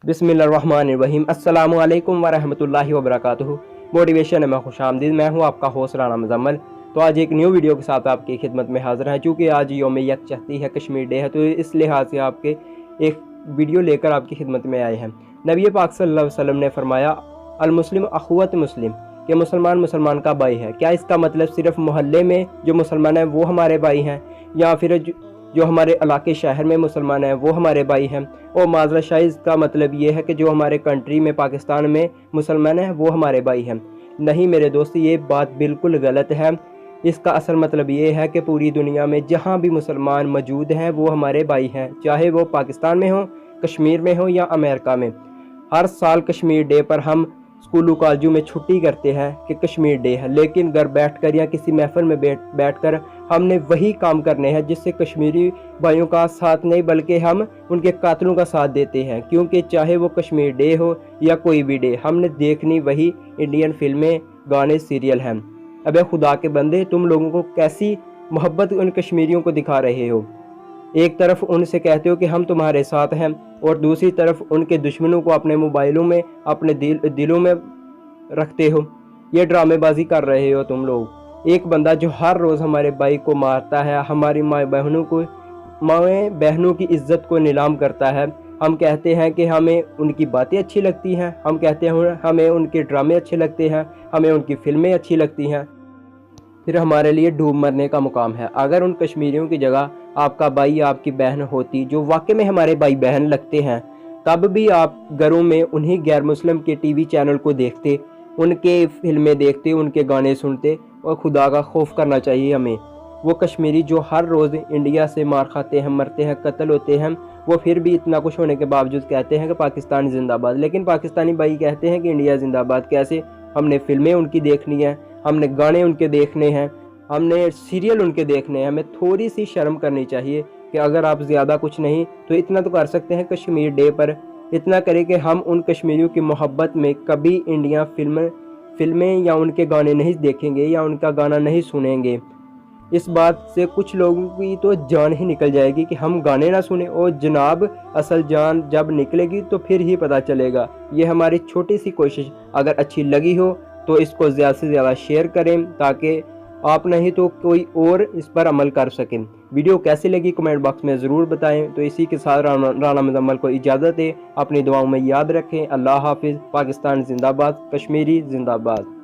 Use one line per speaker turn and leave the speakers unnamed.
बिस्मिल्लाहिर्रहमानिर्रहीम। अस्सलामुअलैकुम वरहमतुल्लाहि वबरकातुहू। मोटिवेशन में खुशामदीद। मैं हूँ आपका होस्ट राना मुजम्मल। तो आज एक न्यू वीडियो के साथ आपकी खिदमत में हाजिर है। चूँकि आज youmy yakjehti है, कश्मीर डे है, तो इस लिहाज से आपके एक वीडियो लेकर आपकी खिदमत में आए हैं। नबी पाक सल्लल्लाहु अलैहि वसल्लम ने फरमाया, अल मुस्लिम अखुवत मुस्लिम, कि मुसलमान मुसलमान का भाई है। क्या इसका मतलब सिर्फ मोहल्ले में जो मुसलमान हैं वो हमारे भाई हैं, या फिर जो हमारे इलाके शहर में मुसलमान हैं वो हमारे भाई हैं? और माजरा शायद इसका मतलब ये है कि जो हमारे कंट्री में पाकिस्तान में मुसलमान हैं वो हमारे भाई हैं। नहीं मेरे दोस्त, ये बात बिल्कुल गलत है। इसका असल मतलब ये है कि पूरी दुनिया में जहाँ भी मुसलमान मौजूद हैं वो हमारे भाई हैं, चाहे वो पाकिस्तान में हो, कश्मीर में हो या अमेरिका में। हर साल कश्मीर डे पर हम स्कूलों कॉलेजों में छुट्टी करते हैं कि कश्मीर डे है, लेकिन घर बैठकर या किसी महफिल में बैठकर हमने वही काम करने हैं जिससे कश्मीरी भाइयों का साथ नहीं बल्कि हम उनके कातलों का साथ देते हैं। क्योंकि चाहे वो कश्मीर डे हो या कोई भी डे, हमने देखनी वही इंडियन फिल्में, गाने, सीरियल हैं। अबे खुदा के बंदे, तुम लोगों को कैसी मोहब्बत उन कश्मीरियों को दिखा रहे हो। एक तरफ उनसे कहते हो कि हम तुम्हारे साथ हैं, और दूसरी तरफ उनके दुश्मनों को अपने मोबाइलों में, अपने दिलों में रखते हो। ये ड्रामेबाजी कर रहे हो तुम लोग। एक बंदा जो हर रोज़ हमारे भाई को मारता है, हमारी माँ बहनों की इज्जत को नीलाम करता है, हम कहते हैं कि हमें उनकी बातें अच्छी लगती हैं, हम कहते हैं हमें उनके ड्रामे अच्छे लगते हैं, हमें उनकी फिल्में अच्छी लगती हैं, फिर हमारे लिए डूब मरने का मुकाम है। अगर उन कश्मीरियों की जगह आपका भाई या आपकी बहन होती जो वाकई में हमारे भाई बहन लगते हैं, तब भी आप घरों में उन्हीं गैर मुस्लिम के टीवी चैनल को देखते, उनके फिल्में देखते, उनके गाने सुनते। और खुदा का खौफ करना चाहिए हमें। वो कश्मीरी जो हर रोज़ इंडिया से मार खाते हैं, मरते हैं, कत्ल होते हैं, वो फिर भी इतना कुछ होने के बावजूद कहते हैं कि पाकिस्तान जिंदाबाद। लेकिन पाकिस्तानी भाई कहते हैं कि इंडिया जिंदाबाद। कैसे? हमने फिल्में उनकी देखनी है, हमने गाने उनके देखने हैं, हमने सीरियल उनके देखने हैं। हमें थोड़ी सी शर्म करनी चाहिए कि अगर आप ज़्यादा कुछ नहीं तो इतना तो कर सकते हैं कश्मीर डे पर। इतना करें कि हम उन कश्मीरियों की मोहब्बत में कभी इंडिया फिल्में या उनके गाने नहीं देखेंगे या उनका गाना नहीं सुनेंगे। इस बात से कुछ लोगों की तो जान ही निकल जाएगी कि हम गाने ना सुने, और जनाब असल जान जब निकलेगी तो फिर ही पता चलेगा। ये हमारी छोटी सी कोशिश अगर अच्छी लगी हो तो इसको ज़्यादा से ज़्यादा शेयर करें, ताकि आप नहीं तो कोई और इस पर अमल कर सकें। वीडियो कैसी लगी कमेंट बॉक्स में ज़रूर बताएं। तो इसी के साथ राना मुजम्मल को इजाज़त है। अपनी दुआओं में याद रखें। अल्लाह हाफिज़। पाकिस्तान जिंदाबाद, कश्मीरी जिंदाबाद।